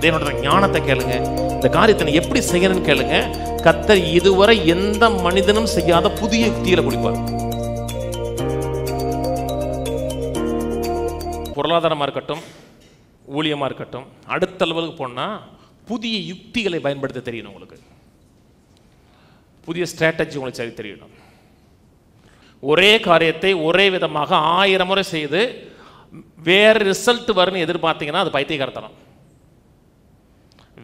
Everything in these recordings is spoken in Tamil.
தேவனோட ஞானத்தை கேளுங்க. இந்த காரியத்தை எப்படி செய்யணும்னு கேளுங்க. கர்த்தர் இதுவரை எந்த மனிதனும் செய்யாத புதிய யுக்திகளை கொடுப்பார். பொருளாதாரமா இருக்கட்டும், ஊழியமா இருக்கட்டும், அடுத்த லெவலுக்கு போனா புதிய யுக்திகளை பயன்படுத்த தெரியணும். உங்களுக்கு புதிய ஸ்ட்ராட்டஜி உங்களுக்கு சரி தெரியணும். ஒரே காரியத்தை ஒரே விதமாக 1000 முறை செய்து வேற ரிசல்ட் வரும்னு எதிர்பார்த்தீங்கன்னா அது பைத்தியக்காரத்தனம்.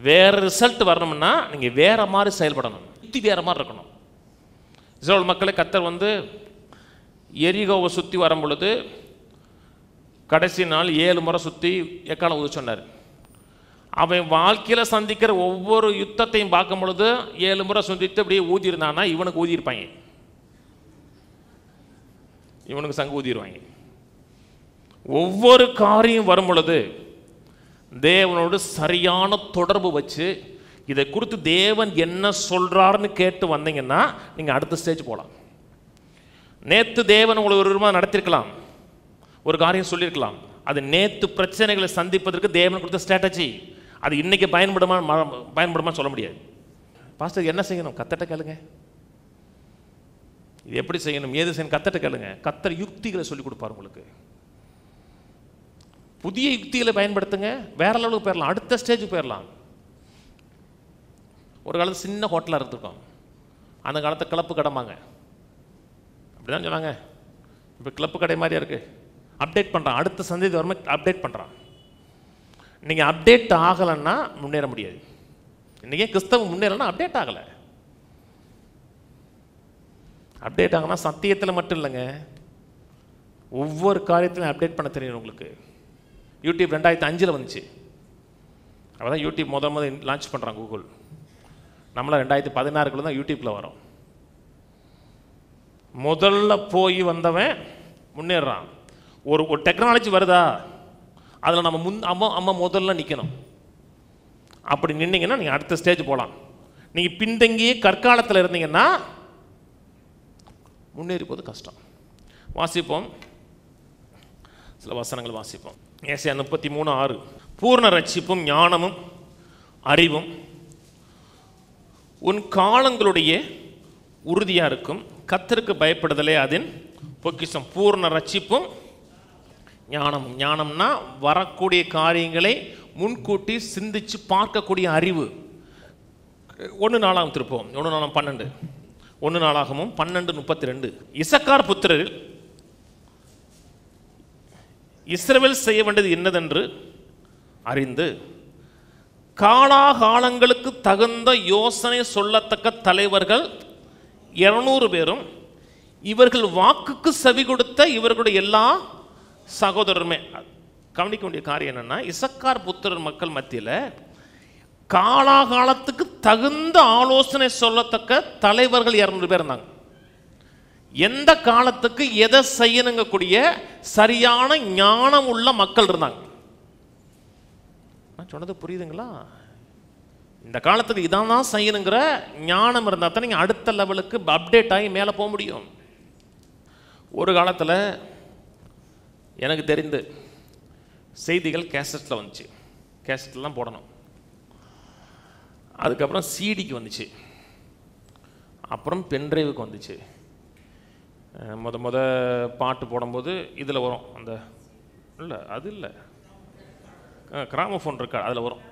வேற ரிசல்ட் வரணும்னா நீங்க வேற மாதிரி செயல்படணும், யுக்தி வேற மாதிரி இருக்கணும். இஸ்ரவேல் மக்களை கர்த்தர் எரிகோவை சுற்றி வரும் பொழுது கடைசி நாள் 7 முறை சுற்றி எக்காலம் ஊத சொன்னார். அவன் வாழ்க்கையில் சந்திக்கிற ஒவ்வொரு யுத்தத்தையும் பார்க்கும் பொழுது 7 முறை சுற்றிட்டு அப்படியே ஊதியிருந்தானா இவனுக்கு ஊதியிருப்பாங்க, இவனுக்கு சங்கு ஊதிடுவாங்க. ஒவ்வொரு காரியம் வரும் பொழுது தேவனோடு சரியான தொடர்பு வச்சு இதை குறித்து தேவன் என்ன சொல்றாருன்னு கேட்டு வந்தீங்கன்னா நீங்க அடுத்த ஸ்டேஜ் போகலாம். நேற்று தேவன் உங்களை ஒரு விதமாக நடத்திருக்கலாம், ஒரு காரியம் சொல்லியிருக்கலாம். அது நேற்று பிரச்சனைகளை சந்திப்பதற்கு தேவன் கொடுத்த ஸ்ட்ராட்டஜி. அது இன்னைக்கு பயன்படுமா சொல்ல முடியாது. பாஸ்டர் என்ன செய்யணும்? கர்த்தர்ட்ட கேளுங்க. இது எப்படி செய்யணும், ஏது செய்யணும், கர்த்தர்ட்ட கேளுங்க. கர்த்தர் யுக்திகளை சொல்லிக் கொடுப்பார் உங்களுக்கு. புதிய யுக்திகளை பயன்படுத்துங்க, வேற லெவலுக்கு போயிடலாம், அடுத்த ஸ்டேஜுக்கு போயிடலாம். ஒரு காலத்து சின்ன ஹோட்டலாக இருந்திருக்கோம், அந்த காலத்தை கிளப்பு கடமாங்க அப்படிதான் சொன்னாங்க. இப்போ கிளப்பு கடை மாதிரியா இருக்கு. அப்டேட் பண்ணுறான், அடுத்த சந்ததி வரமே அப்டேட் பண்ணுறான். நீங்கள் அப்டேட் ஆகலைன்னா முன்னேற முடியாது. இன்றைக்கே கிறிஸ்தவம் முன்னேறனா அப்டேட் ஆகலை. அப்டேட் ஆகனா சத்தியத்தில் மட்டும் இல்லைங்க, ஒவ்வொரு காரியத்திலும் அப்டேட் பண்ண தெரியும் உங்களுக்கு. யூடியூப் 2005 வந்துச்சு. அப்போ தான் யூடியூப் முதல் லான்ச் பண்ணுறாங்க கூகுள். நம்மளாம் 2016 தான் யூடியூப்பில் வரோம். முதல்ல போய் வந்தவன் முன்னேறான். ஒரு டெக்னாலஜி வருதா, அதில் நம்ம முதல்ல நிற்கணும். அப்படி நின்னீங்கன்னா நீங்கள் அடுத்த ஸ்டேஜ் போகலாம். நீங்கள் பின்தங்கியே கற்காலத்தில் இருந்தீங்கன்னா முன்னேறி போது கஷ்டம். வாசிப்போம், சில வசனங்கள் வாசிப்போம். ஏசாயா 33:6. பூர்ண ரட்சிப்பும் ஞானமும் அறிவும் உன் காலங்களுடைய உறுதியாக இருக்கும், கர்த்தருக்கு பயப்படுதலே அதன் பொக்கிஷம். பூர்ண ரட்சிப்பும் ஞானமும். ஞானம்னா வரக்கூடிய காரியங்களை முன்கூட்டி சிந்திச்சு பார்க்கக்கூடிய அறிவு. 1 நாளாகவும் திருப்போம், 1 நாளாம் 12, 1 நாளாகவும் 12:32. இசக்கார் புத்திரரில் இஸ்ரவேல் செய்ய வேண்டியது என்னதென்று அறிந்து காலாகாலங்களுக்கு தகுந்த யோசனை சொல்லத்தக்க தலைவர்கள் 200 பேரும் இவர்கள் வாக்குக்கு செவி கொடுத்த இவர்களுடைய எல்லா சகோதரருமே. கவனிக்க வேண்டிய காரியம் என்னன்னா, இசக்கார் புத்திரர் மக்கள் மத்தியில் காலாகாலத்துக்கு தகுந்த ஆலோசனை சொல்லத்தக்க தலைவர்கள் 200 பேர் இருந்தாங்க. எந்த காலத்துக்கு எதை செய்யணுங்க கூடிய சரியான ஞானம் உள்ள மக்கள் இருந்தாங்க. நான் சொன்னது புரியுதுங்களா? இந்த காலத்துக்கு இதான் செய்யணுங்கிற ஞானம் இருந்தால் தான் நீங்கள் அடுத்த லெவலுக்கு அப்டேட் ஆகி மேலே போக முடியும். ஒரு காலத்தில் எனக்கு தெரிந்து செய்திகள் கேசட்டில் வந்துச்சு, கேசட்லாம் போடணும். அதுக்கப்புறம் சிடிக்கு வந்துச்சு, அப்புறம் பென்ட்ரைவுக்கு வந்துச்சு. முத பாட்டு போடும்போது இதில் வரும், அந்த இல்லை அது இல்லை கிராமஃபோன் இருக்கா, அதில் வரும்.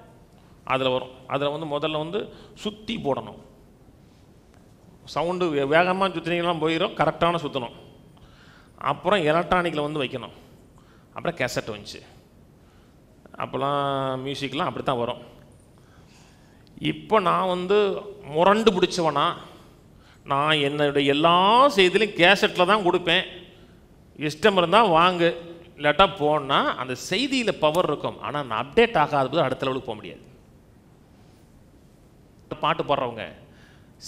அதில் முதல்ல சுற்றி போடணும். சவுண்டு வேகமாக சுற்றினீங்களாம் போயிடும், கரெக்டான சுற்றணும். அப்புறம் எலக்ட்ரானிக்கில் வைக்கணும். அப்புறம் கேசட் வந்துச்சு. அப்போலாம் மியூசிக்லாம் அப்படி தான் வரும். இப்போ நான் முரண்டு பிடிச்சவனா, நான் என்னுடைய எல்லா செய்திலையும் கேசட்டில் தான் கொடுப்பேன். இஷ்டம் இருந்தால் வாங்கு, இல்லாட்டா போனால் அந்த செய்தியில் பவர் இருக்கும். ஆனால் நான் அப்டேட் ஆகாத போது அடுத்த லெவலுக்கு போக முடியாது. பாட்டு பாடுறவங்க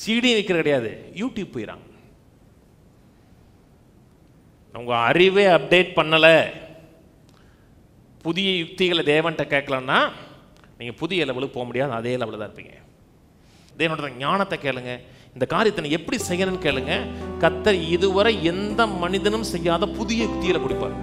சிடி வைக்கிற கிடையாது, யூடியூப் போயிடறாங்க. உங்கள் அறிவே அப்டேட் பண்ணலை, புதிய யுக்திகளை தேவன்கிட்ட கேட்கலன்னா நீங்கள் புதிய லெவலுக்கு போக முடியாது, அதே லெவலில் தான் இருப்பீங்க. தேவனோட ஞானத்தை கேளுங்க. இந்த காரியத்தை எப்படி செய்யணும்னு கேளுங்க. கர்த்தர் இதுவரை எந்த மனிதனும் செய்யாத புதிய யுக்திகளை கொடுப்பார்.